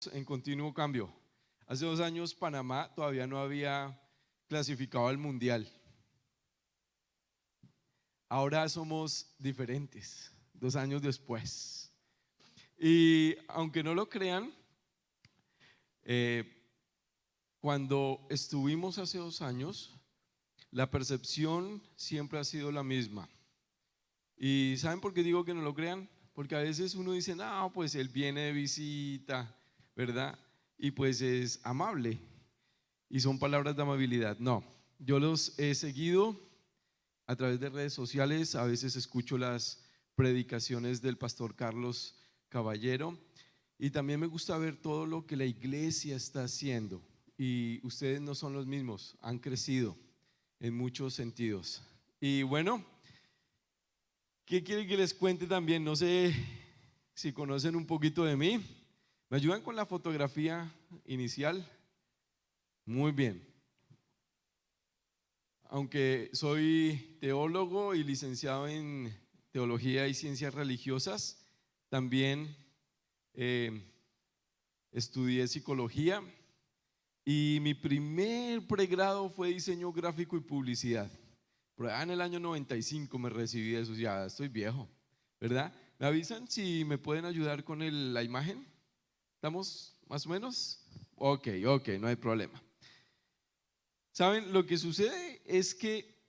en continuo cambio. Hace 2 años Panamá todavía no había clasificado al Mundial. Ahora somos diferentes, 2 años después. Y aunque no lo crean, cuando estuvimos hace 2 años, la percepción siempre ha sido la misma. ¿Y saben por qué digo que no lo crean? Porque a veces uno dice, no, pues él viene de visita, ¿verdad? Y pues es amable. Y son palabras de amabilidad. No, yo los he seguido a través de redes sociales. A veces escucho las predicaciones del pastor Carlos Caballero. Y también me gusta ver todo lo que la iglesia está haciendo. Y ustedes no son los mismos, han crecido en muchos sentidos. Y bueno, ¿qué quieren que les cuente también? No sé si conocen un poquito de mí. ¿Me ayudan con la fotografía inicial? Muy bien. Aunque soy teólogo y licenciado en teología y ciencias religiosas, también estudié psicología y mi primer pregrado fue diseño gráfico y publicidad. Por allá en el año 95 me recibí de eso, ya estoy viejo, ¿verdad? ¿Me avisan si me pueden ayudar con la imagen? ¿Estamos más o menos? Ok, no hay problema. ¿Saben? Lo que sucede es que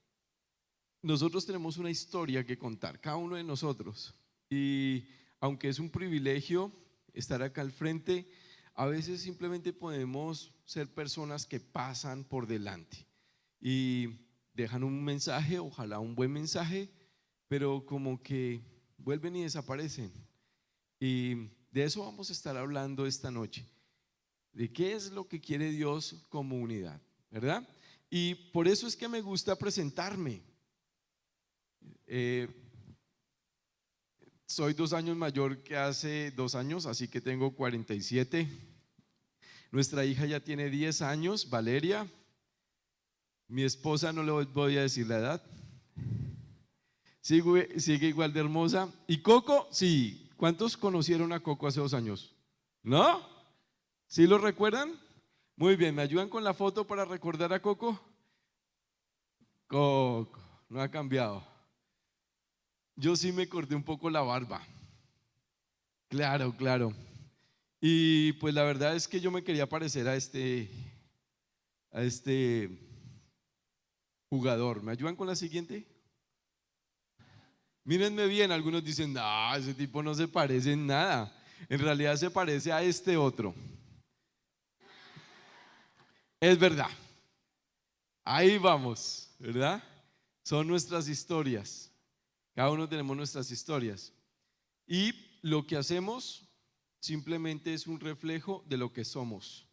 nosotros tenemos una historia que contar, cada uno de nosotros. Y aunque es un privilegio estar acá al frente, a veces simplemente podemos ser personas que pasan por delante y dejan un mensaje, ojalá un buen mensaje, pero como que vuelven y desaparecen. Y de eso vamos a estar hablando esta noche, de qué es lo que quiere Dios como unidad, ¿verdad? Y por eso es que me gusta presentarme. Soy 2 años mayor que hace 2 años, así que tengo 47. Nuestra hija ya tiene 10 años, Valeria. Mi esposa no le voy a decir la edad. Sigue igual de hermosa. ¿Y Coco? Sí. ¿Cuántos conocieron a Coco hace 2 años? ¿No? ¿Sí lo recuerdan? Muy bien, ¿me ayudan con la foto para recordar a Coco? Coco, no ha cambiado. Yo sí me corté un poco la barba. Claro. Y pues la verdad es que yo me quería parecer a este jugador. ¿Me ayudan con la siguiente? Mírenme bien, algunos dicen, no, ese tipo no se parece en nada. En realidad se parece a este otro. Es verdad. Ahí vamos, ¿verdad? Son nuestras historias. Cada uno tenemos nuestras historias. Y lo que hacemos simplemente es un reflejo de lo que somos.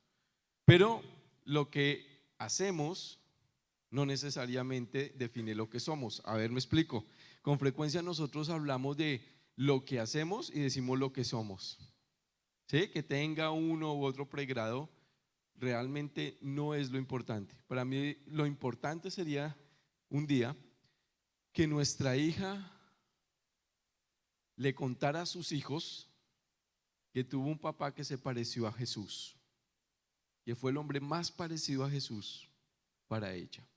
Pero lo que hacemos no necesariamente define lo que somos. A ver, me explico. Con frecuencia nosotros hablamos de lo que hacemos y decimos lo que somos. ¿Sí? Que tenga uno u otro pregrado realmente no es lo importante. Para mí lo importante sería un día que nuestra hija le contara a sus hijos que tuvo un papá que se pareció a Jesús, que fue el hombre más parecido a Jesús para ella.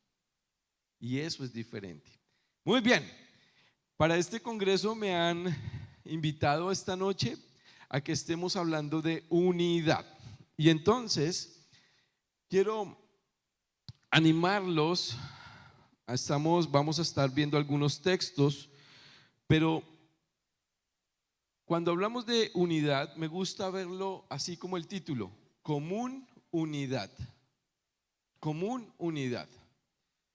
Y eso es diferente. Muy bien, para este congreso me han invitado esta noche a que estemos hablando de unidad. Y entonces quiero animarlos. Vamos a estar viendo algunos textos, pero cuando hablamos de unidad me gusta verlo así como el título: común unidad. Común unidad.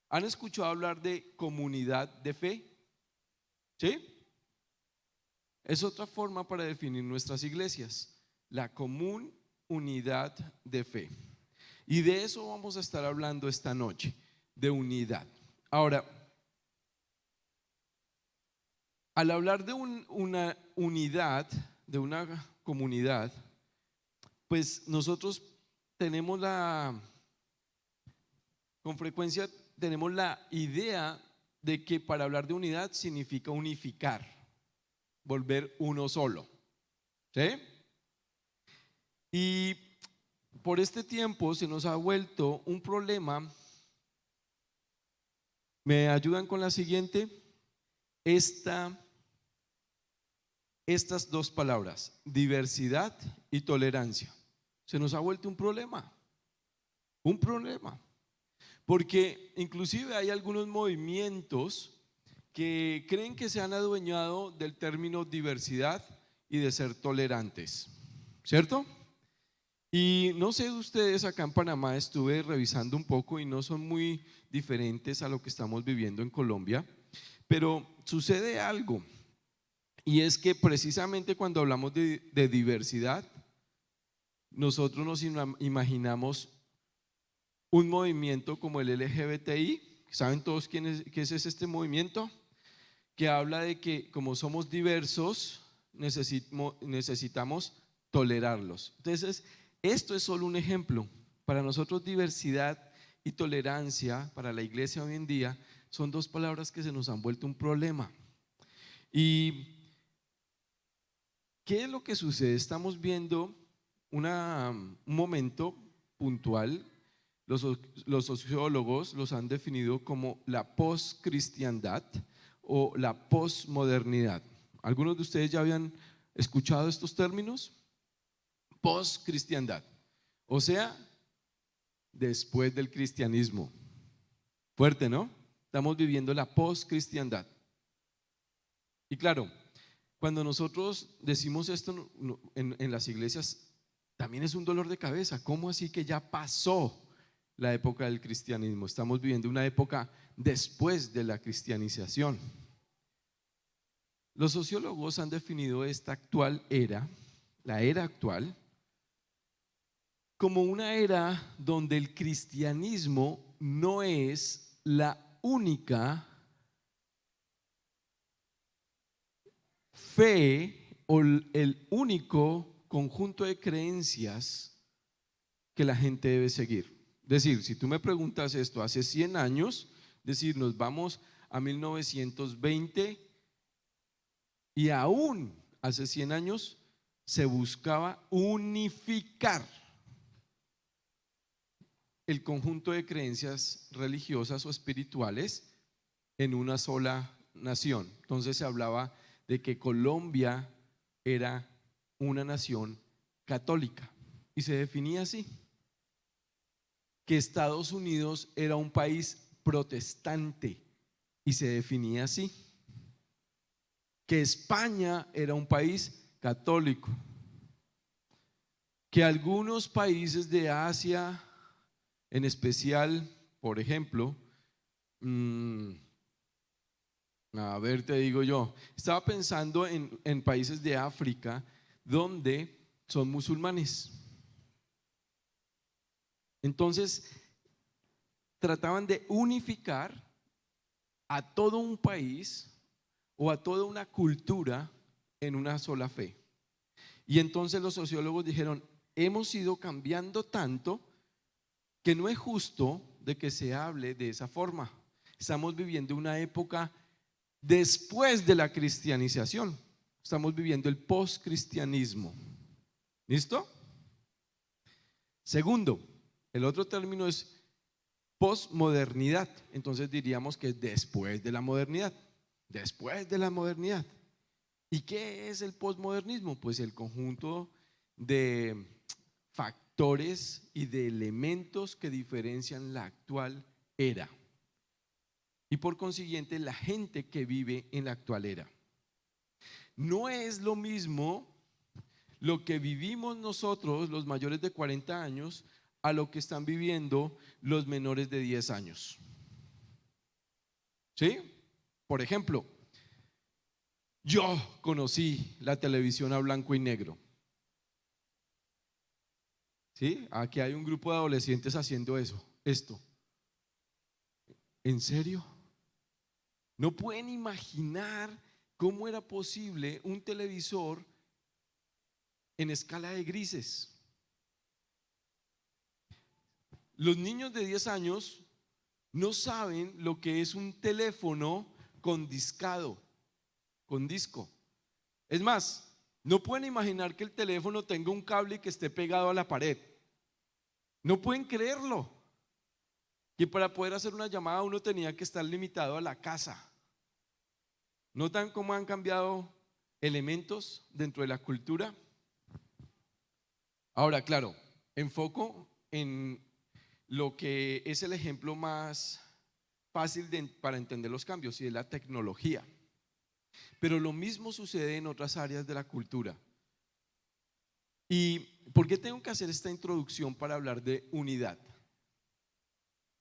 ¿Han escuchado hablar de comunidad de fe? ¿Sí? Es otra forma para definir nuestras iglesias, la común unidad de fe. Y de eso vamos a estar hablando esta noche, de unidad. Ahora, al hablar de una unidad, de una comunidad, pues nosotros tenemos con frecuencia tenemos la idea de que para hablar de unidad significa unificar, volver uno solo. ¿Sí? Y por este tiempo se nos ha vuelto un problema. ¿Me ayudan con la siguiente? Estas dos palabras, diversidad y tolerancia. Se nos ha vuelto un problema, porque inclusive hay algunos movimientos que creen que se han adueñado del término diversidad y de ser tolerantes, ¿cierto? Y no sé de ustedes, acá en Panamá estuve revisando un poco y no son muy diferentes a lo que estamos viviendo en Colombia, pero sucede algo, y es que precisamente cuando hablamos de diversidad, nosotros nos imaginamos un movimiento como el LGBTI. ¿Saben todos qué es este movimiento? Que habla de que como somos diversos, necesitamos tolerarlos. Entonces, esto es solo un ejemplo. Para nosotros diversidad y tolerancia, para la iglesia hoy en día, son dos palabras que se nos han vuelto un problema. ¿Y qué es lo que sucede? Estamos viendo un momento puntual. Los sociólogos los han definido como la poscristiandad o la posmodernidad. ¿Algunos de ustedes ya habían escuchado estos términos? Poscristiandad, o sea, después del cristianismo. Fuerte, ¿no? Estamos viviendo la poscristiandad. Y claro, cuando nosotros decimos esto en las iglesias, también es un dolor de cabeza. ¿Cómo así que ya pasó la época del cristianismo? Estamos viviendo una época después de la cristianización. Los sociólogos han definido esta actual era, la era actual, como una era donde el cristianismo no es la única fe o el único conjunto de creencias que la gente debe seguir. Es decir, si tú me preguntas esto hace 100 años, es decir, nos vamos a 1920 y aún hace 100 años se buscaba unificar el conjunto de creencias religiosas o espirituales en una sola nación. Entonces se hablaba de que Colombia era una nación católica y se definía así, que Estados Unidos era un país protestante y se definía así, que España era un país católico, que algunos países de Asia, en especial, por ejemplo, a ver, te digo yo, estaba pensando en países de África donde son musulmanes. Entonces, trataban de unificar a todo un país o a toda una cultura en una sola fe. Y entonces los sociólogos dijeron, hemos ido cambiando tanto que no es justo de que se hable de esa forma. Estamos viviendo una época después de la cristianización. Estamos viviendo el postcristianismo. ¿Listo? Segundo, el otro término es posmodernidad. Entonces diríamos que es después de la modernidad. Después de la modernidad. ¿Y qué es el posmodernismo? Pues el conjunto de factores y de elementos que diferencian la actual era. Y por consiguiente la gente que vive en la actual era. No es lo mismo lo que vivimos nosotros, los mayores de 40 años, a lo que están viviendo los menores de 10 años. ¿Sí? Por ejemplo, yo conocí la televisión a blanco y negro. ¿Sí? Aquí hay un grupo de adolescentes haciendo esto. ¿En serio? No pueden imaginar cómo era posible un televisor en escala de grises. Los niños de 10 años no saben lo que es un teléfono con disco. Es más, No pueden imaginar que el teléfono tenga un cable y que esté pegado a la pared. No pueden creerlo. Que para poder hacer una llamada uno tenía que estar limitado a la casa. ¿Notan cómo han cambiado elementos dentro de la cultura? Ahora, claro, enfoco en lo que es el ejemplo más fácil para entender los cambios, y es la tecnología. Pero lo mismo sucede en otras áreas de la cultura. ¿Y por qué tengo que hacer esta introducción para hablar de unidad?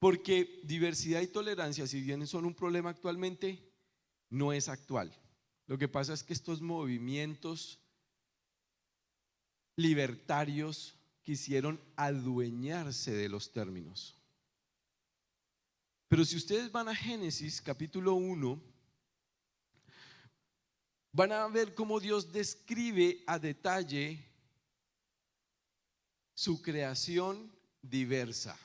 Porque diversidad y tolerancia, si bien son un problema actualmente, no es actual. Lo que pasa es que estos movimientos libertarios quisieron adueñarse de los términos. Pero si ustedes van a Génesis capítulo 1, van a ver cómo Dios describe a detalle su creación diversa.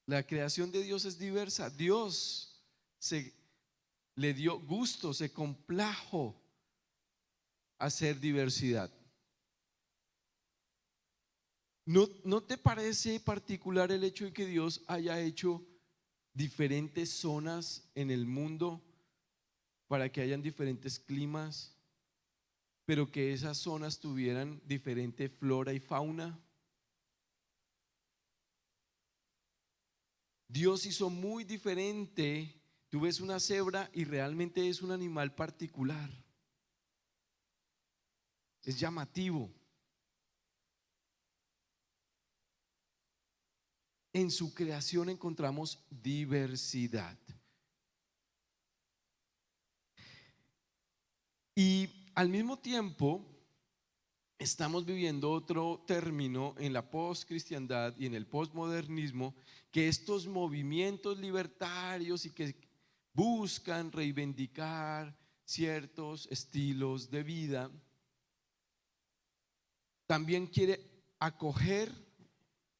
La creación de Dios es diversa. Dios le dio gusto, se complajo hacer diversidad. ¿No te parece particular el hecho de que Dios haya hecho diferentes zonas en el mundo para que hayan diferentes climas, pero que esas zonas tuvieran diferente flora y fauna? Dios hizo muy diferente. Tú ves una cebra y realmente es un animal particular. Es llamativo. En su creación encontramos diversidad. Y al mismo tiempo estamos viviendo otro término en la postcristiandad y en el postmodernismo, que estos movimientos libertarios y que buscan reivindicar ciertos estilos de vida, también quiere acoger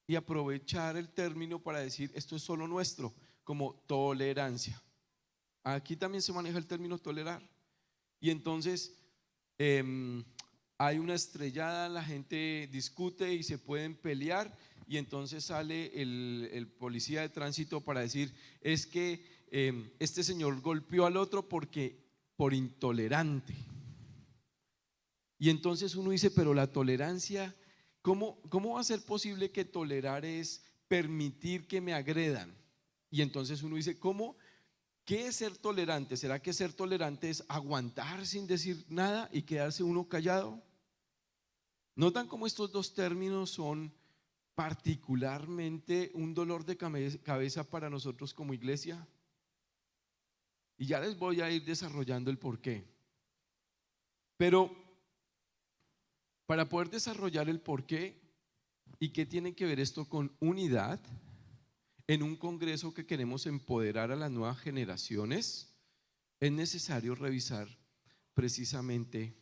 y aprovechar el término para decir esto es solo nuestro, como tolerancia. Aquí también se maneja el término tolerar. Y entonces hay una estrellada, la gente discute y se pueden pelear, y entonces sale el policía de tránsito para decir es que este señor golpeó al otro por intolerante. Y entonces uno dice, pero la tolerancia, ¿cómo va a ser posible que tolerar es permitir que me agredan? Y entonces uno dice, ¿qué es ser tolerante? ¿Será que ser tolerante es aguantar sin decir nada y quedarse uno callado? ¿Notan cómo estos dos términos son particularmente un dolor de cabeza para nosotros como iglesia? Y ya les voy a ir desarrollando el porqué. Pero para poder desarrollar el porqué y qué tiene que ver esto con unidad, en un congreso que queremos empoderar a las nuevas generaciones, es necesario revisar precisamente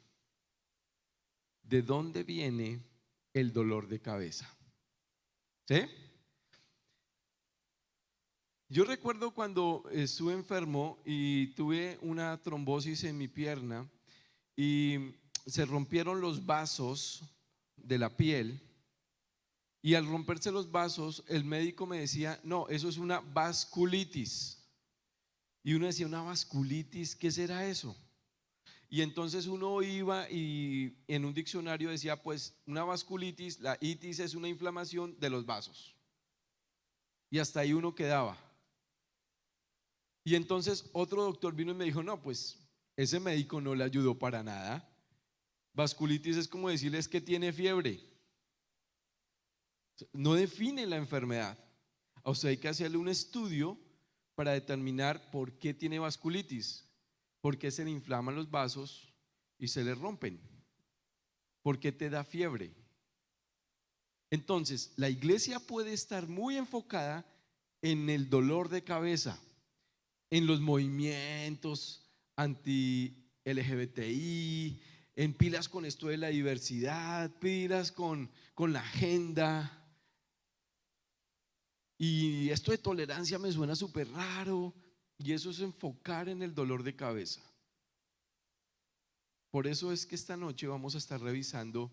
de dónde viene el dolor de cabeza. ¿Sí? Yo recuerdo cuando estuve enfermo y tuve una trombosis en mi pierna y se rompieron los vasos de la piel, y al romperse los vasos el médico me decía, no, eso es una vasculitis. Y uno decía, ¿una vasculitis? ¿Qué será eso? Y entonces uno iba y en un diccionario decía, pues una vasculitis, la itis es una inflamación de los vasos. Y hasta ahí uno quedaba. Y entonces otro doctor vino y me dijo, no, pues ese médico no le ayudó para nada. Vasculitis es como decirles que tiene fiebre. No define la enfermedad. A usted hay que hacerle un estudio para determinar por qué tiene vasculitis, por qué se le inflaman los vasos y se le rompen, por qué te da fiebre. Entonces, la iglesia puede estar muy enfocada en el dolor de cabeza, en los movimientos anti-LGBTI, en pilas con esto de la diversidad, pilas con la agenda. Y esto de tolerancia me suena súper raro, y eso es enfocar en el dolor de cabeza. Por eso es que esta noche vamos a estar revisando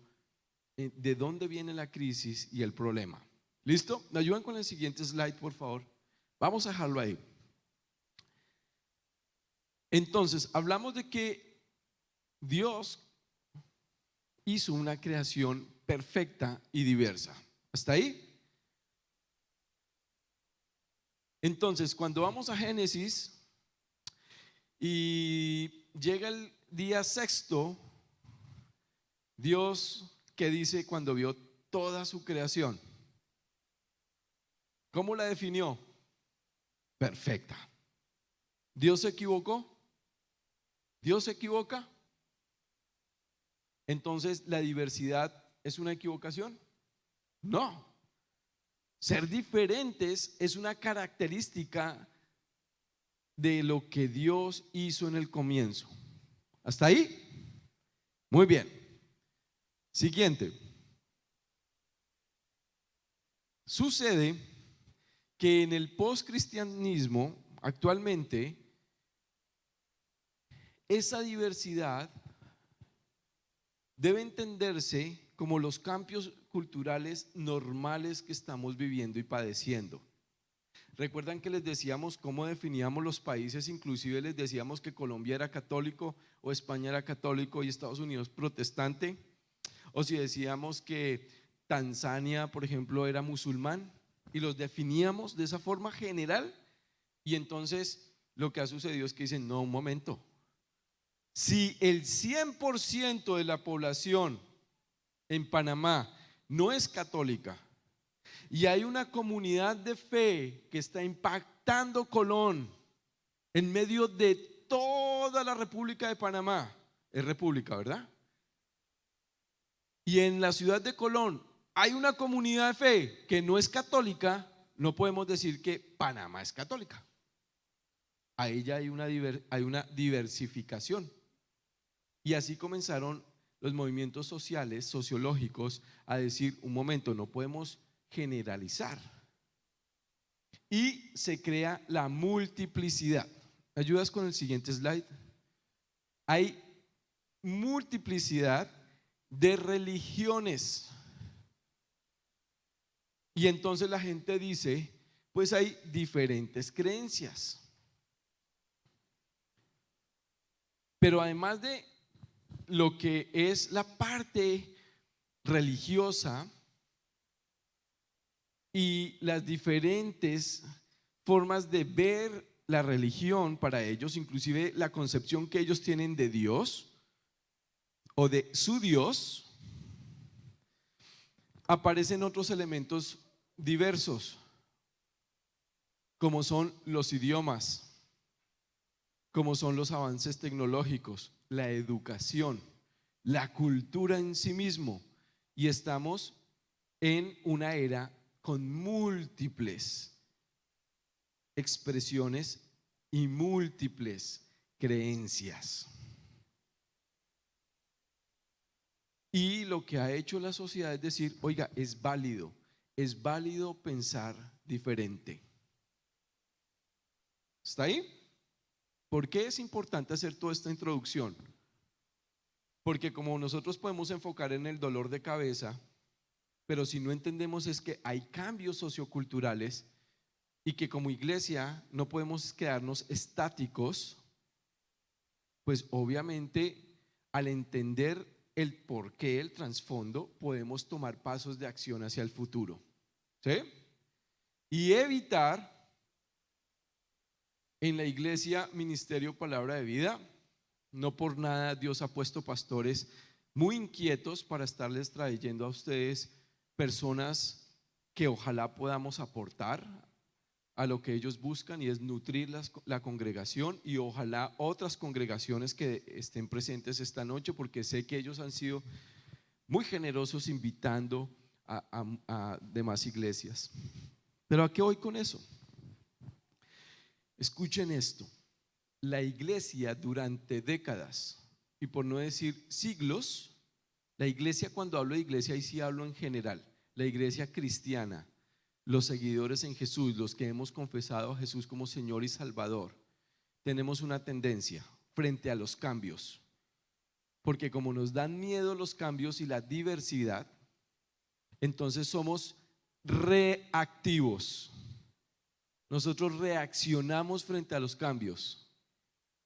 de dónde viene la crisis y el problema. ¿Listo? ¿Me ayudan con el siguiente slide, por favor? Vamos a dejarlo ahí. Entonces, hablamos de que Dios hizo una creación perfecta y diversa. ¿Hasta ahí? Entonces, cuando vamos a Génesis y llega el día sexto, Dios, ¿qué dice cuando vio toda su creación? ¿Cómo la definió? Perfecta. ¿Dios se equivocó? ¿Dios se equivoca? Entonces, ¿la diversidad es una equivocación? No. Ser diferentes es una característica de lo que Dios hizo en el comienzo. ¿Hasta ahí? Muy bien. Siguiente. Sucede que en el postcristianismo actualmente esa diversidad debe entenderse como los cambios culturales normales que estamos viviendo y padeciendo. ¿Recuerdan que les decíamos cómo definíamos los países? Inclusive les decíamos que Colombia era católico o España era católico y Estados Unidos protestante. O si decíamos que Tanzania, por ejemplo, era musulmán y los definíamos de esa forma general. Y entonces lo que ha sucedido es que dicen, no, un momento. Si el 100% de la población en Panamá no es católica y hay una comunidad de fe que está impactando Colón en medio de toda la República de Panamá, es república, ¿verdad? Y en la ciudad de Colón hay una comunidad de fe que no es católica, no podemos decir que Panamá es católica. Ahí ya hay una diversificación. Y así comenzaron los movimientos sociales, sociológicos, a decir, un momento, no podemos generalizar. Y se crea la multiplicidad. ¿Me ayudas con el siguiente slide? Hay multiplicidad de religiones. Y entonces la gente dice, pues hay diferentes creencias. Pero además de lo que es la parte religiosa y las diferentes formas de ver la religión para ellos, inclusive la concepción que ellos tienen de Dios o de su Dios, aparecen otros elementos diversos, como son los idiomas, como son los avances tecnológicos, la educación, la cultura en sí mismo. Y estamos en una era con múltiples expresiones y múltiples creencias. Y lo que ha hecho la sociedad es decir, oiga, es válido pensar diferente. ¿Está ahí? ¿Por qué es importante hacer toda esta introducción? Porque como nosotros podemos enfocar en el dolor de cabeza, pero si no entendemos es que hay cambios socioculturales y que como iglesia no podemos quedarnos estáticos, pues obviamente al entender el porqué, el trasfondo, podemos tomar pasos de acción hacia el futuro, ¿sí? Y evitar en la iglesia ministerio palabra de vida. No por nada Dios ha puesto pastores muy inquietos para estarles trayendo a ustedes personas que ojalá podamos aportar a lo que ellos buscan, y es nutrir la congregación, y ojalá otras congregaciones que estén presentes esta noche, porque sé que ellos han sido muy generosos invitando a demás iglesias. Pero ¿a qué voy con eso? Escuchen esto. La iglesia durante décadas, y por no decir siglos, la iglesia, cuando hablo de iglesia, ahí sí hablo en general, la iglesia cristiana, los seguidores en Jesús, los que hemos confesado a Jesús como Señor y Salvador, tenemos una tendencia frente a los cambios porque como nos dan miedo los cambios y la diversidad, entonces somos reactivos. Nosotros reaccionamos frente a los cambios.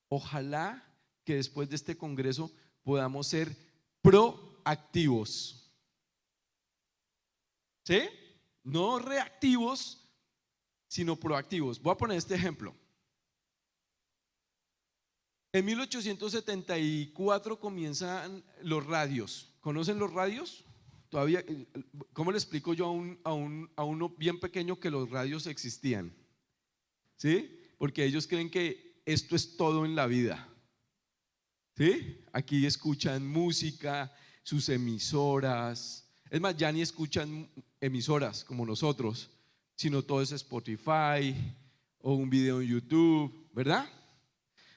Ojalá que después de este congreso podamos ser proactivos. ¿Sí? No reactivos, sino proactivos. Voy a poner este ejemplo. En 1874 comienzan los radios. ¿Conocen los radios? Todavía, ¿cómo le explico yo a uno bien pequeño que los radios existían? ¿Sí? Porque ellos creen que esto es todo en la vida. ¿Sí? Aquí escuchan música, sus emisoras. Es más, ya ni escuchan emisoras como nosotros, sino todo es Spotify o un video en YouTube, ¿verdad?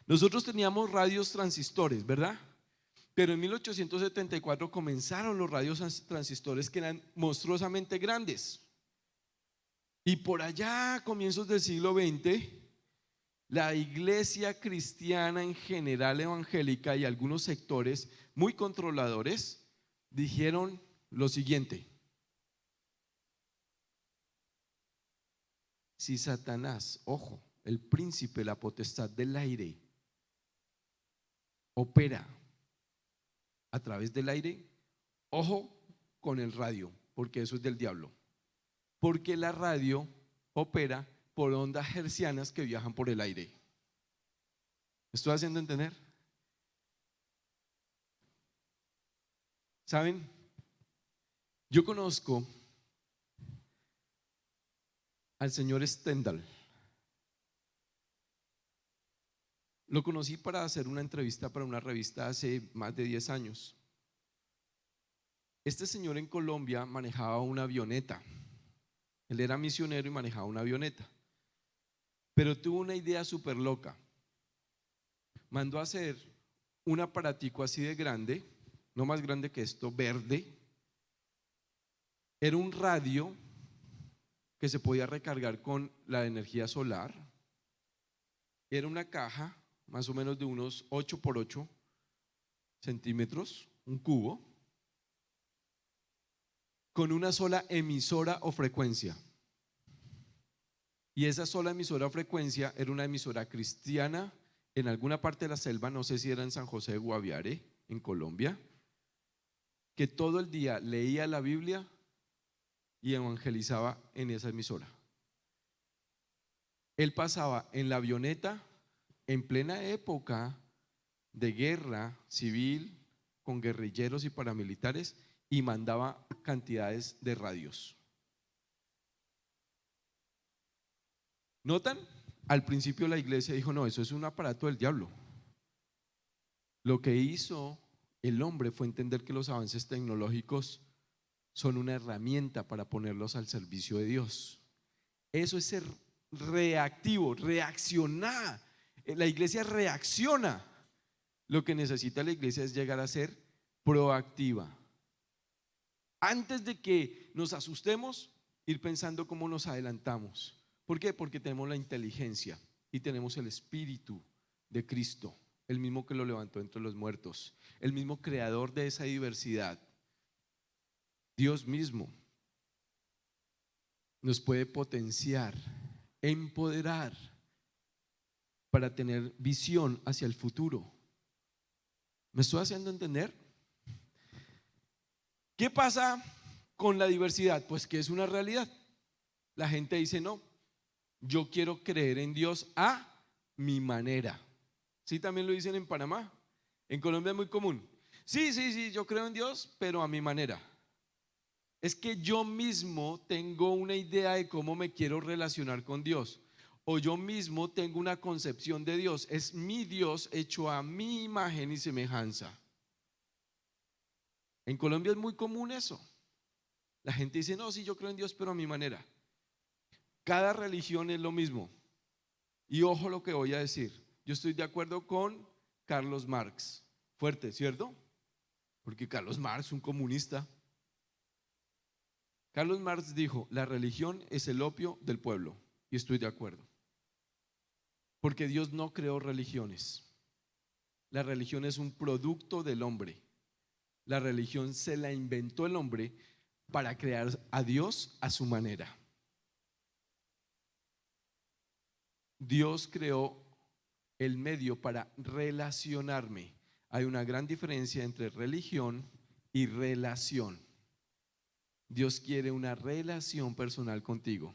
Nosotros teníamos radios transistores, ¿verdad? Pero en 1874 comenzaron los radios transistores que eran monstruosamente grandes. Y por allá, a comienzos del siglo XX, la iglesia cristiana en general evangélica y algunos sectores muy controladores dijeron lo siguiente: si Satanás, ojo, el príncipe, la potestad del aire, opera a través del aire, ojo con el radio, porque eso es del diablo. Porque la radio opera por ondas hercianas que viajan por el aire. ¿Me estoy haciendo entender? ¿Saben? Yo conozco al señor Stendhal. Lo conocí para hacer una entrevista para una revista hace más de 10 años. Este señor en Colombia manejaba una avioneta. Él era misionero y manejaba una avioneta. Pero tuvo una idea súper loca. Mandó a hacer un aparatico así de grande, no más grande que esto, verde. Era un radio que se podía recargar con la energía solar. Era una caja más o menos de unos 8 por 8 centímetros, un cubo, con una sola emisora o frecuencia. Y esa sola emisora o frecuencia era una emisora cristiana en alguna parte de la selva, no sé si era en San José de Guaviare, en Colombia, que todo el día leía la Biblia y evangelizaba en esa emisora. Él pasaba en la avioneta en plena época de guerra civil con guerrilleros y paramilitares y mandaba cantidades de radios. ¿Notan? Al principio la iglesia dijo: no, eso es un aparato del diablo. Lo que hizo el hombre fue entender que los avances tecnológicos son una herramienta para ponerlos al servicio de Dios. Eso es ser reactivo, reaccionar. La iglesia reacciona. Lo que necesita la iglesia es llegar a ser proactiva. Antes de que nos asustemos, ir pensando cómo nos adelantamos. ¿Por qué? Porque tenemos la inteligencia y tenemos el Espíritu de Cristo, el mismo que lo levantó entre los muertos, el mismo creador de esa diversidad. Dios mismo nos puede potenciar, empoderar para tener visión hacia el futuro. ¿Me estoy haciendo entender? ¿Qué pasa con la diversidad? Pues que es una realidad. La gente dice: no, yo quiero creer en Dios a mi manera. Sí, también lo dicen en Panamá. En Colombia es muy común. Sí, yo creo en Dios, pero a mi manera. Es que yo mismo tengo una idea de cómo me quiero relacionar con Dios, o yo mismo tengo una concepción de Dios. Es mi Dios hecho a mi imagen y semejanza. En Colombia es muy común eso. La gente dice: no, sí, yo creo en Dios, pero a mi manera. Cada religión es lo mismo. Y ojo lo que voy a decir. Yo estoy de acuerdo con Carlos Marx. Fuerte, ¿cierto? Porque Carlos Marx, un comunista. Carlos Marx dijo: la religión es el opio del pueblo. Y estoy de acuerdo. Porque Dios no creó religiones. La religión es un producto del hombre. La religión se la inventó el hombre para crear a Dios a su manera. Dios creó el medio para relacionarme. Hay una gran diferencia entre religión y relación. Dios quiere una relación personal contigo.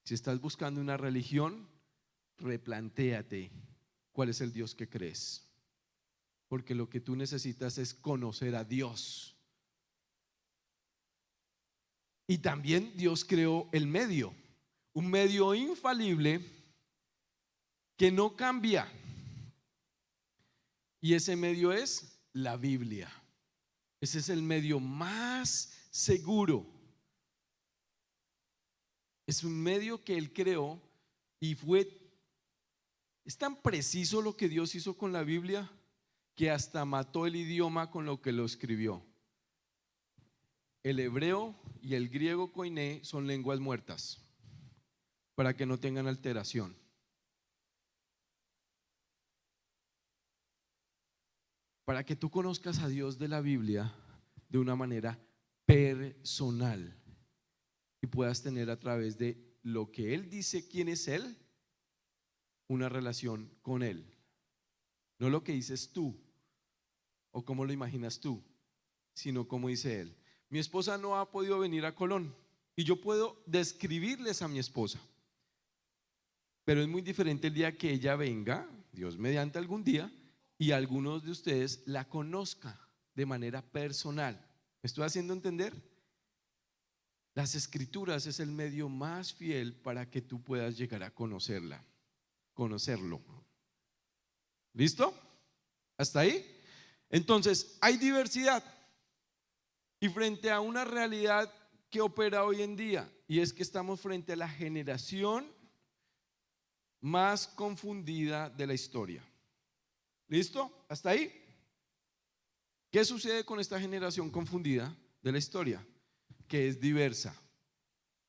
Si estás buscando una religión, replantéate cuál es el Dios que crees. Porque lo que tú necesitas es conocer a Dios. Y también Dios creó el medio, un medio infalible que no cambia. Y ese medio es la Biblia. Ese es el medio más seguro. Es un medio que Él creó y es tan preciso lo que Dios hizo con la Biblia que hasta mató el idioma con lo que lo escribió. El hebreo y el griego koiné son lenguas muertas para que no tengan alteración. Para que tú conozcas a Dios de la Biblia de una manera personal y puedas tener a través de lo que Él dice quién es Él, una relación con Él. No lo que dices tú o cómo lo imaginas tú, sino como dice Él. Mi esposa no ha podido venir a Colón y yo puedo describirles a mi esposa, pero es muy diferente el día que ella venga, Dios mediante algún día, y algunos de ustedes la conozcan de manera personal. ¿Me estoy haciendo entender? Las escrituras es el medio más fiel para que tú puedas llegar a conocerlo. ¿Listo? ¿Hasta ahí? Entonces, hay diversidad y frente a una realidad que opera hoy en día, y es que estamos frente a la generación más confundida de la historia. ¿Listo? ¿Hasta ahí? ¿Qué sucede con esta generación confundida de la historia? Que es diversa.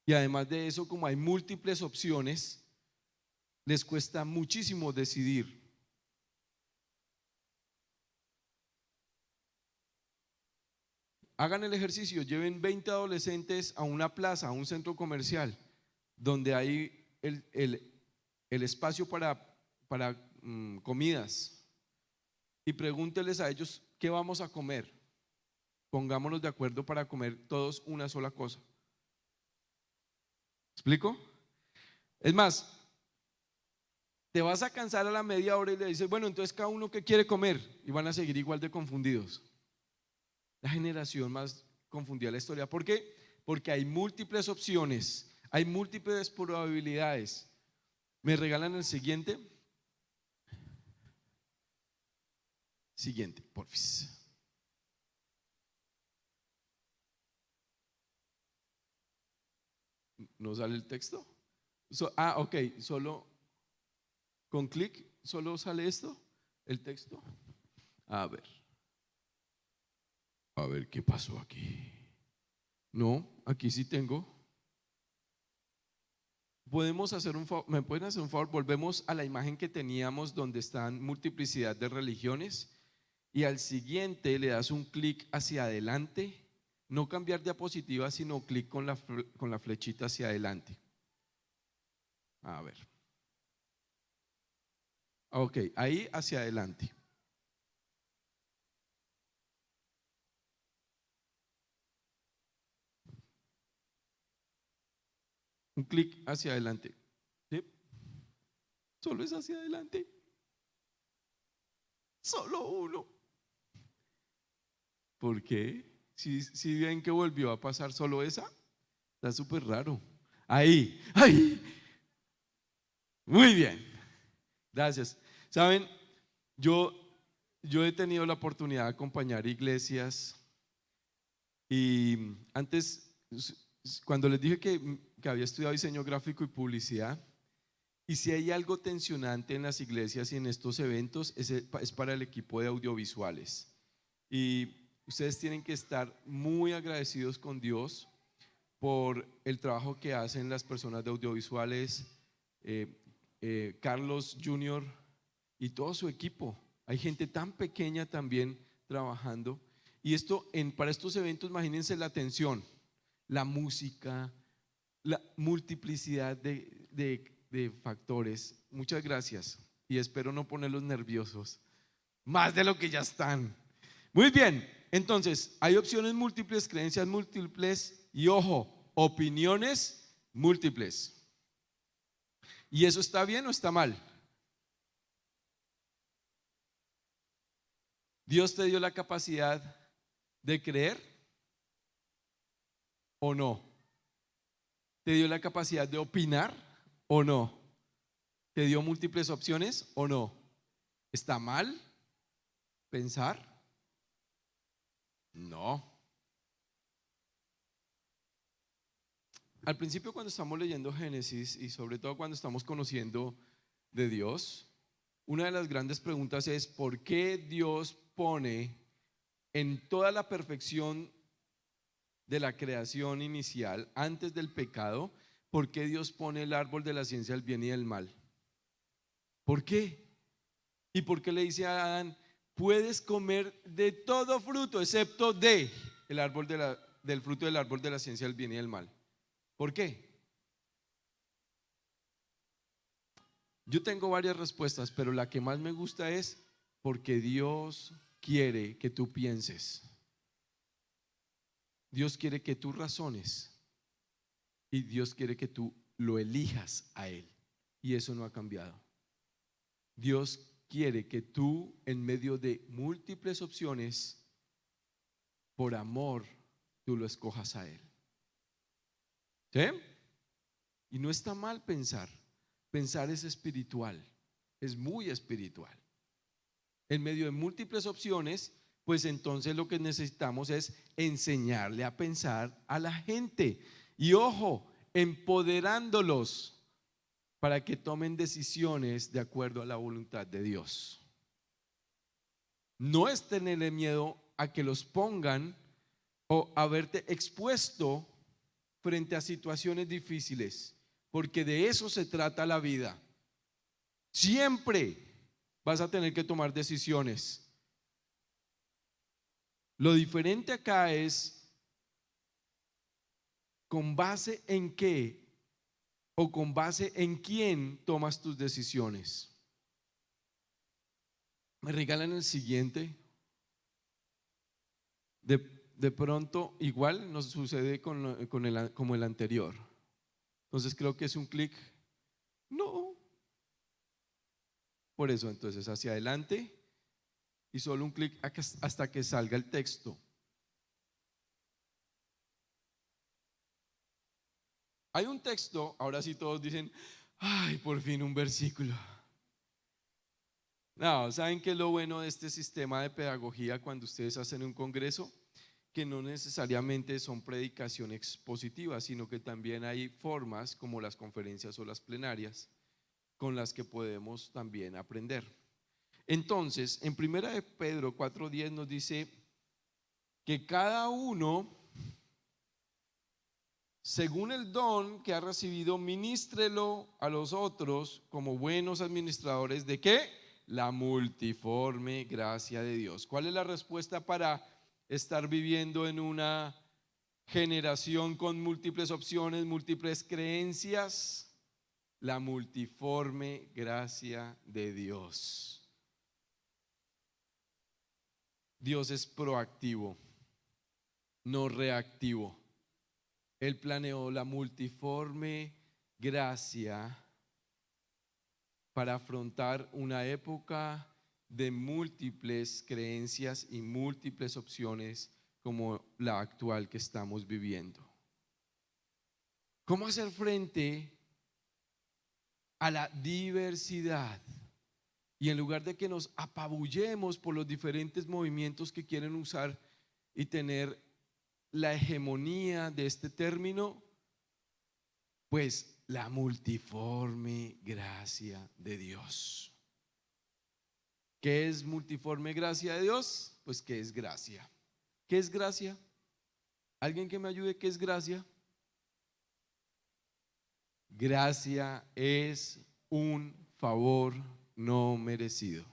Y además de eso, como hay múltiples opciones, les cuesta muchísimo decidir. Hagan el ejercicio, lleven 20 adolescentes a una plaza, a un centro comercial, donde hay el espacio para comidas, y pregúnteles a ellos qué vamos a comer. Pongámonos de acuerdo para comer todos una sola cosa. ¿Explico? Es más, te vas a cansar a la media hora y le dices, bueno, entonces cada uno qué quiere comer, y van a seguir igual de confundidos. La generación más confundida de la historia. ¿Por qué? Porque hay múltiples opciones, hay múltiples probabilidades. ¿Me regalan el siguiente? Siguiente, porfis. ¿No sale el texto? Ok, solo con clic, solo sale esto, el texto. A ver qué pasó aquí. No, aquí sí tengo. Podemos hacer un favor, ¿me pueden hacer un favor? Volvemos a la imagen que teníamos donde están multiplicidad de religiones y al siguiente le das un clic hacia adelante, no cambiar diapositiva, sino clic con la flechita hacia adelante. A ver. Ok, ahí hacia adelante. Un clic hacia adelante. ¿Sí? Solo es hacia adelante. Solo uno. ¿Por qué? Si ven que volvió a pasar solo esa, está súper raro. Ahí. Muy bien. Gracias. Saben, yo, yo he tenido la oportunidad de acompañar iglesias y antes, cuando les dije que había estudiado diseño gráfico y publicidad, y si hay algo tensionante en las iglesias y en estos eventos, es para el equipo de audiovisuales. Y ustedes tienen que estar muy agradecidos con Dios por el trabajo que hacen las personas de audiovisuales, Carlos Junior y todo su equipo. Hay gente tan pequeña también trabajando. Y para estos eventos, imagínense la atención, la música, la multiplicidad de factores. Muchas gracias y espero no ponerlos nerviosos, más de lo que ya están. Muy bien, entonces hay opciones múltiples, creencias múltiples y ojo, opiniones múltiples. ¿Y eso está bien o está mal? ¿Dios te dio la capacidad de creer o no? ¿Te dio la capacidad de opinar o no? ¿Te dio múltiples opciones o no? ¿Está mal pensar? No. Al principio, cuando estamos leyendo Génesis y sobre todo cuando estamos conociendo de Dios, una de las grandes preguntas es: ¿por qué Dios pone en toda la perfección de la creación inicial, antes del pecado, por qué Dios pone el árbol de la ciencia del bien y del mal? ¿Por qué? ¿Y por qué le dice a Adán: puedes comer de todo fruto excepto de el árbol del fruto del árbol de la ciencia del bien y del mal? ¿Por qué? Yo tengo varias respuestas, pero la que más me gusta es: porque Dios quiere que tú pienses. Dios quiere que tú razones y Dios quiere que tú lo elijas a Él. Y eso no ha cambiado. Dios quiere que tú, en medio de múltiples opciones, por amor, tú lo escojas a Él. ¿Sí? Y no está mal pensar. Pensar es espiritual, es muy espiritual. En medio de múltiples opciones, pues entonces lo que necesitamos es enseñarle a pensar a la gente. Y ojo, empoderándolos para que tomen decisiones de acuerdo a la voluntad de Dios. No es tenerle miedo a que los pongan o a verte expuesto frente a situaciones difíciles, porque de eso se trata la vida. Siempre vas a tener que tomar decisiones. Lo diferente acá es con base en qué o con base en quién tomas tus decisiones. Me regalan el siguiente. De pronto, igual nos sucede como el anterior. Entonces creo que es un clic. No. Por eso, entonces, hacia adelante y solo un clic hasta que salga el texto. Hay un texto, ahora sí todos dicen: ay, por fin un versículo. No, ¿saben qué es lo bueno de este sistema de pedagogía cuando ustedes hacen un congreso? Que no necesariamente son predicaciones expositivas, sino que también hay formas como las conferencias o las plenarias con las que podemos también aprender. Entonces, en 1 de Pedro 4:10 nos dice que cada uno, según el don que ha recibido, ministrelo a los otros como buenos administradores de ¿qué? La multiforme gracia de Dios. ¿Cuál es la respuesta para estar viviendo en una generación con múltiples opciones, múltiples creencias? La multiforme gracia de Dios. Dios es proactivo, no reactivo. Él planeó la multiforme gracia para afrontar una época de múltiples creencias y múltiples opciones como la actual que estamos viviendo. ¿Cómo hacer frente a la diversidad? Y en lugar de que nos apabullemos por los diferentes movimientos que quieren usar y tener la hegemonía de este término, pues la multiforme gracia de Dios. ¿Qué es multiforme gracia de Dios? Pues ¿qué es gracia? ¿Qué es gracia? ¿Alguien que me ayude? ¿Qué es gracia? Gracia es un favor no merecido.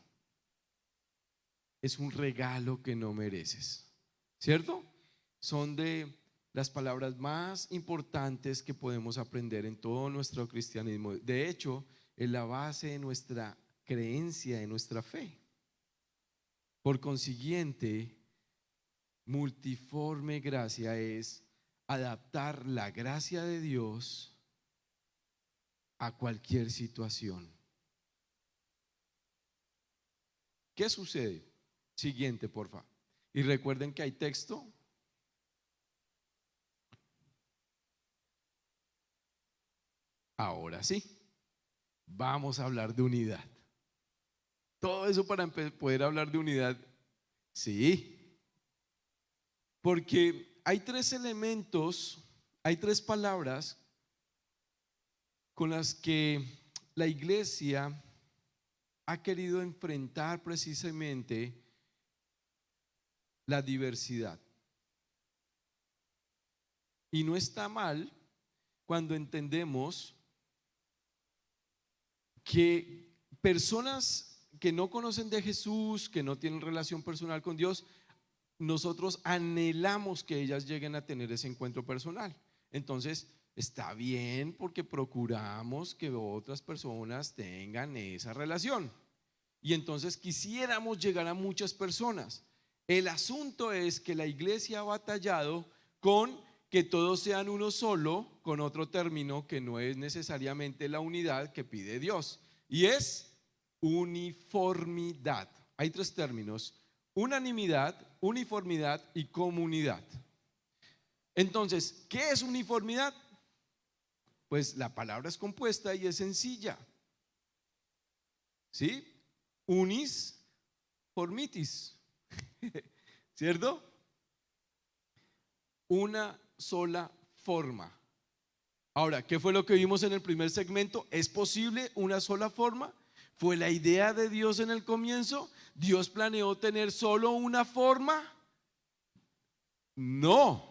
es un regalo que no mereces. ¿Cierto? Son de las palabras más importantes que podemos aprender en todo nuestro cristianismo. De hecho, es la base de nuestra creencia, de nuestra fe. Por consiguiente, multiforme gracia es adaptar la gracia de Dios a cualquier situación. ¿Qué sucede? Siguiente, porfa. Y recuerden que hay texto. Ahora sí, vamos a hablar de unidad. Todo eso para poder hablar de unidad, sí. Porque hay tres elementos, hay tres palabras con las que la iglesia ha querido enfrentar precisamente la diversidad. Y no está mal cuando entendemos que personas que no conocen de Jesús, que no tienen relación personal con Dios, nosotros anhelamos que ellas lleguen a tener ese encuentro personal. Entonces, está bien porque procuramos que otras personas tengan esa relación. Y entonces quisiéramos llegar a muchas personas. El asunto es que la iglesia ha batallado con que todos sean uno solo, con otro término que no es necesariamente la unidad que pide Dios, y es uniformidad. Hay tres términos: unanimidad, uniformidad y comunidad. Entonces, ¿qué es uniformidad? Pues la palabra es compuesta y es sencilla, ¿sí? Unis formitis, ¿cierto? Una sola forma. Ahora, ¿qué fue lo que vimos en el primer segmento? ¿Es posible una sola forma? ¿Fue la idea de Dios en el comienzo? ¿Dios planeó tener solo una forma? No.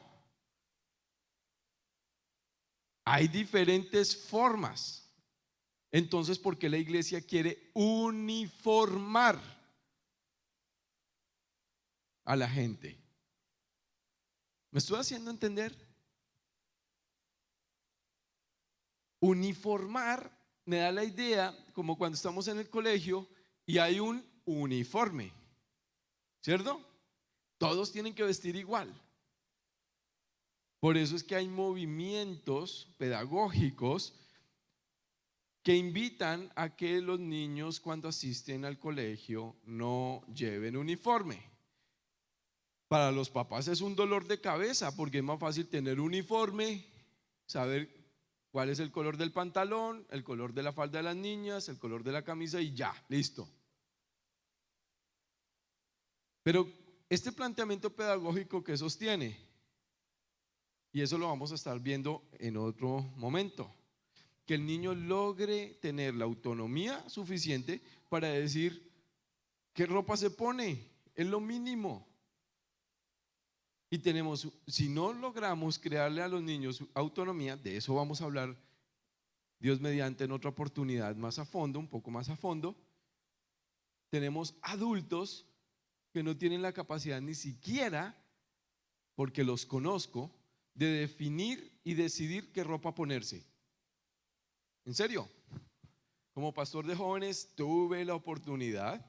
Hay diferentes formas. Entonces, ¿por qué la iglesia quiere uniformar a la gente? ¿Me estoy haciendo entender? Uniformar me da la idea como cuando estamos en el colegio y hay un uniforme, ¿cierto? Todos tienen que vestir igual. Por eso es que hay movimientos pedagógicos que invitan a que los niños cuando asisten al colegio no lleven uniforme. Para los papás es un dolor de cabeza porque es más fácil tener uniforme, saber cuál es el color del pantalón, el color de la falda de las niñas, el color de la camisa y ya, listo. Pero este planteamiento pedagógico que sostiene, y eso lo vamos a estar viendo en otro momento, que el niño logre tener la autonomía suficiente para decir qué ropa se pone, es lo mínimo. Y tenemos, si no logramos crearle a los niños autonomía, de eso vamos a hablar Dios mediante en otra oportunidad más a fondo, un poco más a fondo. Tenemos adultos que no tienen la capacidad ni siquiera, porque los conozco, de definir y decidir qué ropa ponerse. ¿En serio? Como pastor de jóvenes tuve la oportunidad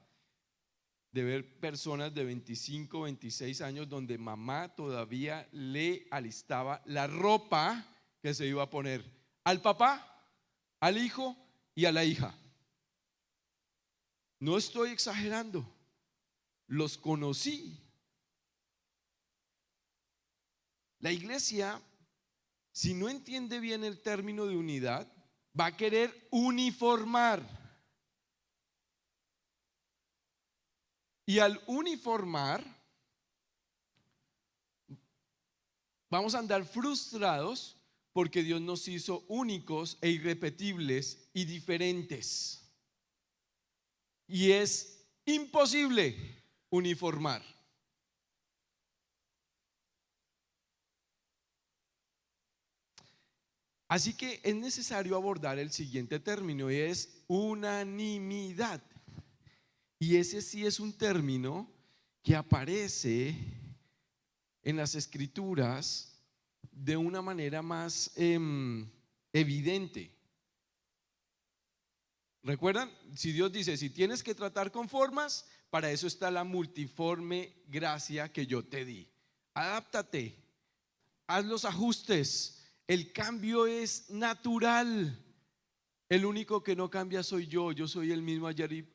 de ver personas de 25, 26 años donde mamá todavía le alistaba la ropa que se iba a poner al papá, al hijo y a la hija. No estoy exagerando, los conocí. La iglesia, si no entiende bien el término de unidad, va a querer uniformar. Y al uniformar, vamos a andar frustrados porque Dios nos hizo únicos e irrepetibles y diferentes. Y es imposible uniformar. Así que es necesario abordar el siguiente término y es unanimidad. Y ese sí es un término que aparece en las escrituras de una manera más evidente. ¿Recuerdan? Si Dios dice, si tienes que tratar con formas, para eso está la multiforme gracia que yo te di. Adáptate, haz los ajustes. El cambio es natural. El único que no cambia soy yo. Yo soy el mismo ayer,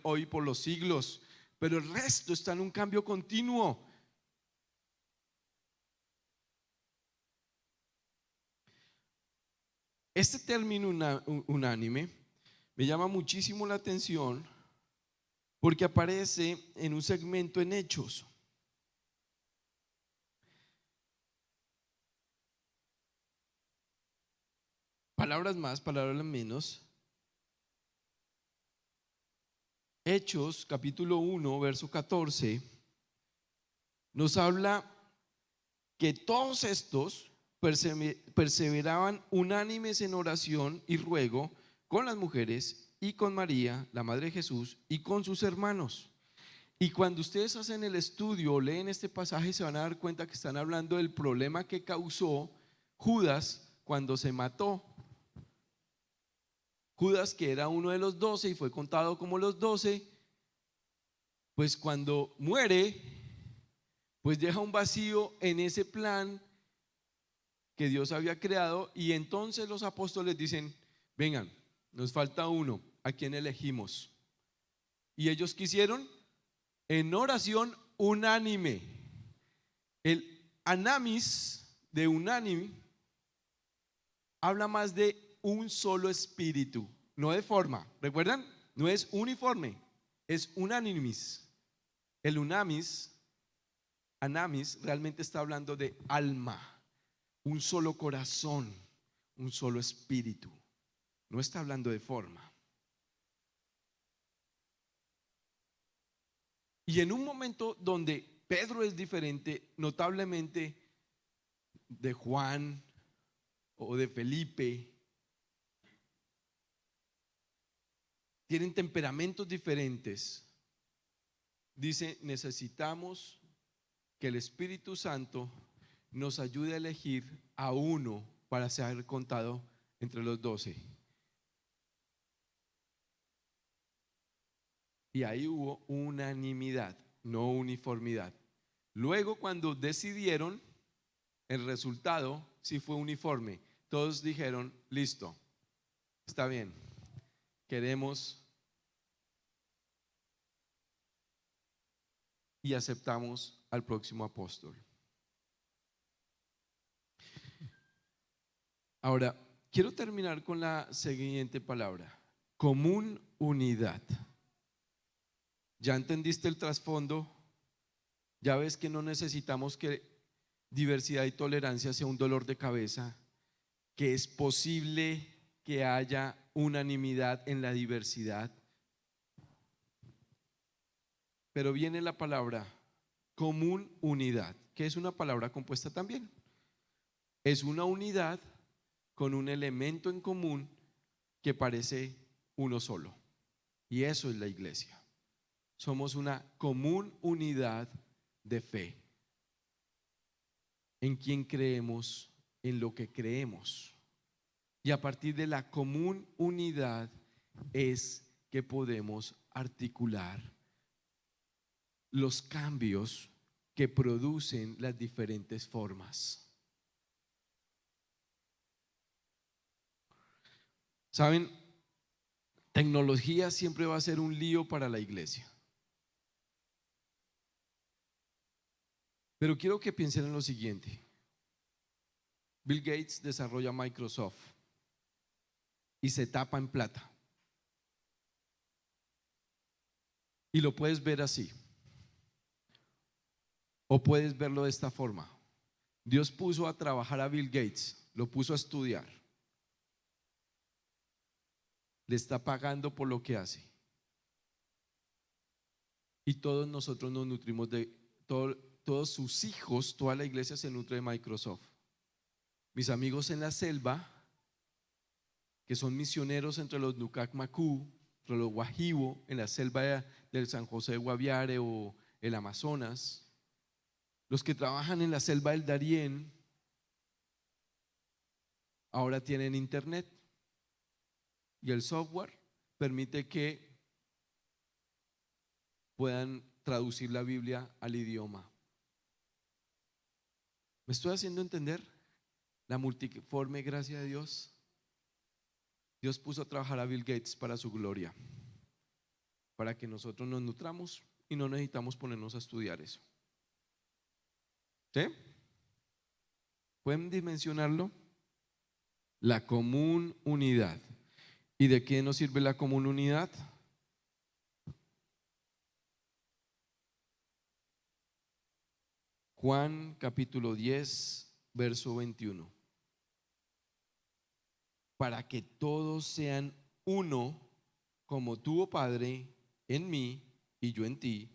hoy, por los siglos. Pero el resto está en un cambio continuo. Este término unánime me llama muchísimo la atención porque aparece en un segmento en Hechos. Palabras más, palabras menos. Hechos capítulo 1, verso 14, nos habla que todos estos perseveraban unánimes en oración y ruego con las mujeres y con María, la madre de Jesús, y con sus hermanos. Y cuando ustedes hacen el estudio o leen este pasaje, se van a dar cuenta que están hablando del problema que causó Judas cuando se mató. Judas, que era uno de los 12 y fue contado como los 12, pues cuando muere, pues deja un vacío en ese plan que Dios había creado. Y entonces los apóstoles dicen, vengan, nos falta uno, ¿a quién elegimos? Y ellos quisieron en oración unánime. El anamis de unánime habla más de un solo espíritu, no de forma. ¿Recuerdan? No es uniforme, es unánimes. El unamis, anamis, realmente está hablando de alma, un solo corazón, un solo espíritu. No está hablando de forma. Y en un momento donde Pedro es diferente notablemente de Juan o de Felipe, tienen temperamentos diferentes, dice, necesitamos que el Espíritu Santo nos ayude a elegir a uno para ser contado entre los 12. Y ahí hubo unanimidad, no uniformidad. Luego, cuando decidieron, el resultado sí fue uniforme. Todos dijeron, listo, está bien, queremos y aceptamos al próximo apóstol. Ahora, quiero terminar con la siguiente palabra: común unidad. ¿Ya entendiste el trasfondo? ¿Ya ves que no necesitamos que diversidad y tolerancia sea un dolor de cabeza? ¿Que es posible que haya unanimidad en la diversidad? Pero viene la palabra común unidad, que es una palabra compuesta también. Es una unidad con un elemento en común que parece uno solo. Y eso es la iglesia. Somos una común unidad de fe. En quien creemos, en lo que creemos. Y a partir de la común unidad es que podemos articular los cambios que producen las diferentes formas. ¿Saben? Tecnología siempre va a ser un lío para la iglesia. Pero quiero que piensen en lo siguiente. Bill Gates desarrolla Microsoft y se tapa en plata. Y lo puedes ver así. O puedes verlo de esta forma. Dios puso a trabajar a Bill Gates, lo puso a estudiar. Le está pagando por lo que hace. Y todos nosotros nos nutrimos de todos sus hijos, toda la iglesia se nutre de Microsoft. Mis amigos en la selva, que son misioneros entre los Nucac Macú, entre los Guajibo, en la selva del San José de Guaviare o el Amazonas, los que trabajan en la selva del Darién, ahora tienen internet y el software permite que puedan traducir la Biblia al idioma. ¿Me estoy haciendo entender? La multiforme gracia de Dios. Dios puso a trabajar a Bill Gates para su gloria, para que nosotros nos nutramos y no necesitamos ponernos a estudiar eso. ¿Sí? ¿Pueden dimensionarlo? La común unidad. ¿Y de qué nos sirve la común unidad? Juan capítulo 10, verso 21. Para que todos sean uno, como tú, oh Padre, en mí y yo en ti,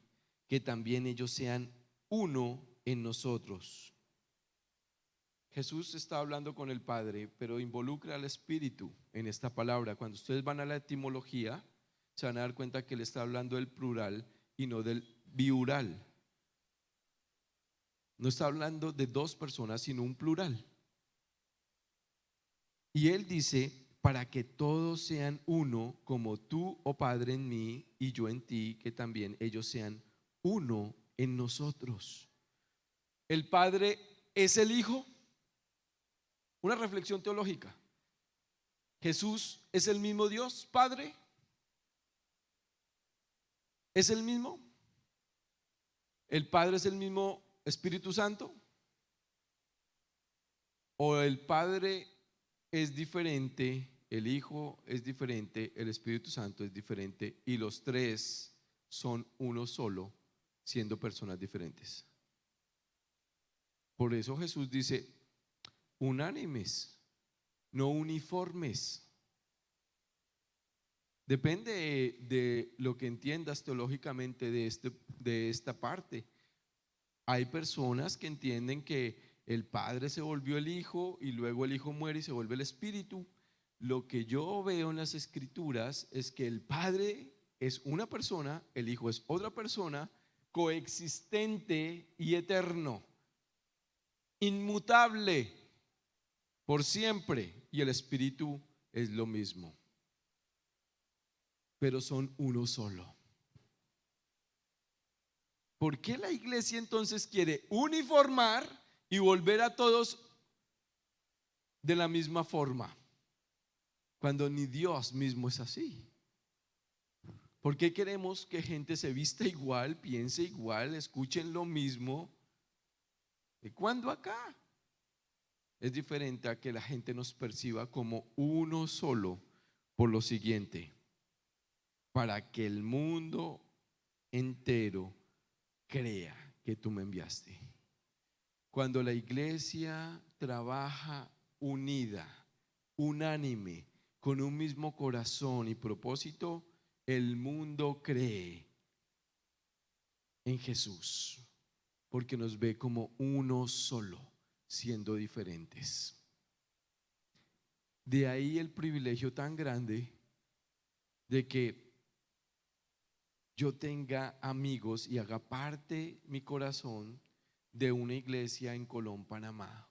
que también ellos sean uno en nosotros. Jesús está hablando con el Padre, pero involucra al Espíritu en esta palabra. Cuando ustedes van a la etimología, se van a dar cuenta que él está hablando del plural y no del biural. No está hablando de dos personas, sino un plural. Y él dice, para que todos sean uno, como tú, oh Padre, en mí y yo en ti, que también ellos sean uno en nosotros. ¿El Padre es el Hijo? Una reflexión teológica. ¿Jesús es el mismo Dios, Padre? ¿Es el mismo? ¿El Padre es el mismo Espíritu Santo? ¿O el Padre es diferente, el Hijo es diferente, el Espíritu Santo es diferente y los tres son uno solo, siendo personas diferentes? Por eso Jesús dice, unánimes, no uniformes. Depende de lo que entiendas teológicamente de esta parte. Hay personas que entienden que el Padre se volvió el Hijo y luego el Hijo muere y se vuelve el Espíritu. Lo que yo veo en las Escrituras es que el Padre es una persona, el Hijo es otra persona, coexistente y eterno, inmutable por siempre, y el Espíritu es lo mismo, pero son uno solo. ¿Por qué la iglesia entonces quiere uniformar y volver a todos de la misma forma, cuando ni Dios mismo es así? ¿Por qué queremos que gente se vista igual, piense igual, escuchen lo mismo? ¿Y cuándo acá? Es diferente a que la gente nos perciba como uno solo, por lo siguiente: para que el mundo entero crea que tú me enviaste. Cuando la iglesia trabaja unida, unánime, con un mismo corazón y propósito, el mundo cree en Jesús, porque nos ve como uno solo, siendo diferentes. De ahí el privilegio tan grande de que yo tenga amigos y haga parte mi corazón de una iglesia en Colón, Panamá,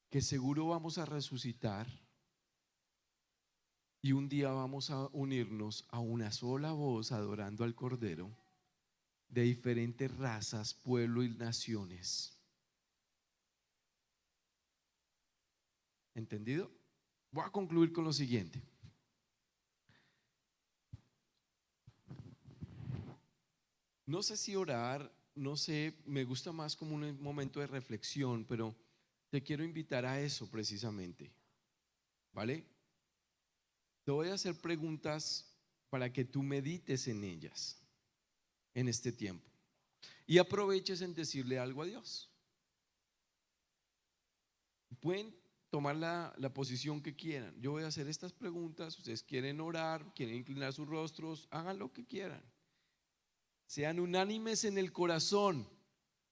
que seguro vamos a resucitar y un día vamos a unirnos a una sola voz adorando al Cordero, de diferentes razas, pueblos y naciones. ¿Entendido? Voy a concluir con lo siguiente. No sé si orar, no sé, me gusta más como un momento de reflexión, pero te quiero invitar a eso precisamente, ¿vale? Te voy a hacer preguntas para que tú medites en ellas en este tiempo y aproveches en decirle algo a Dios. Pueden tomar la posición que quieran. Yo voy a hacer estas preguntas. Ustedes quieren orar, quieren inclinar sus rostros, hagan lo que quieran. Sean unánimes en el corazón,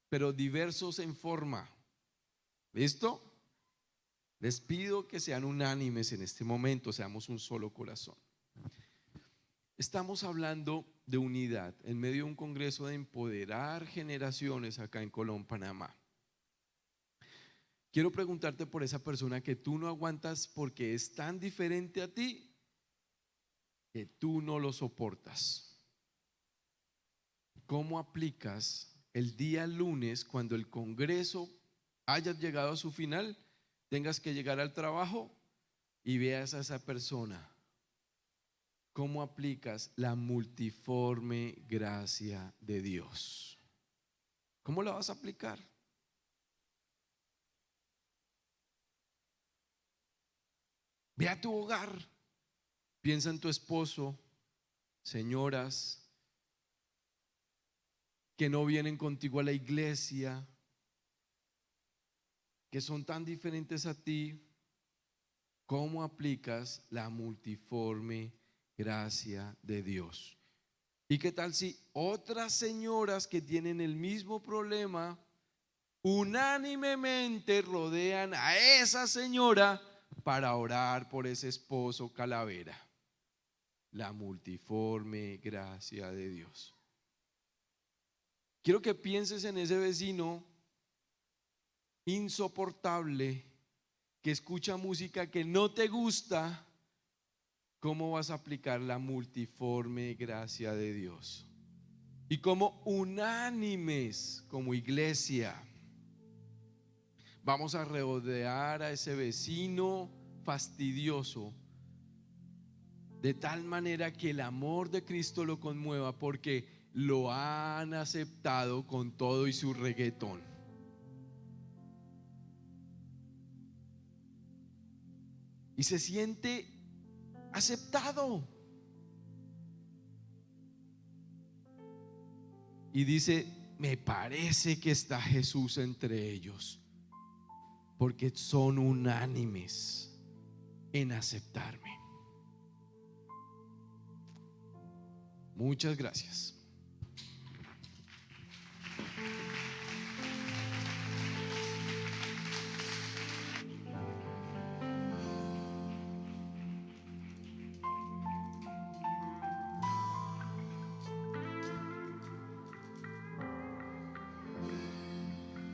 pero diversos en forma. ¿Listo? Les pido que sean unánimes en este momento, seamos un solo corazón. estamos hablando de unidad en medio de un congreso de empoderar generaciones acá en Colón, Panamá. Quiero preguntarte por esa persona que tú no aguantas porque es tan diferente a ti que tú no lo soportas. ¿Cómo aplicas el día lunes cuando el congreso haya llegado a su final, tengas que llegar al trabajo y veas a esa persona? ¿Cómo aplicas la multiforme gracia de Dios? ¿Cómo la vas a aplicar? Ve a tu hogar, piensa en tu esposo, señoras que no vienen contigo a la iglesia, que son tan diferentes a ti. ¿Cómo aplicas la multiforme gracia de Dios? ¿Y qué tal si otras señoras que tienen el mismo problema unánimemente rodean a esa señora para orar por ese esposo calavera? La multiforme gracia de Dios. Quiero que pienses en ese vecino insoportable que escucha música que no te gusta. ¿Cómo vas a aplicar la multiforme gracia de Dios? Y como unánimes, como iglesia, vamos a rodear a ese vecino fastidioso de tal manera que el amor de Cristo lo conmueva, porque lo han aceptado con todo y su reggaetón. Y se siente aceptado. Y dice: me parece que está Jesús entre ellos, porque son unánimes en aceptarme. Muchas gracias.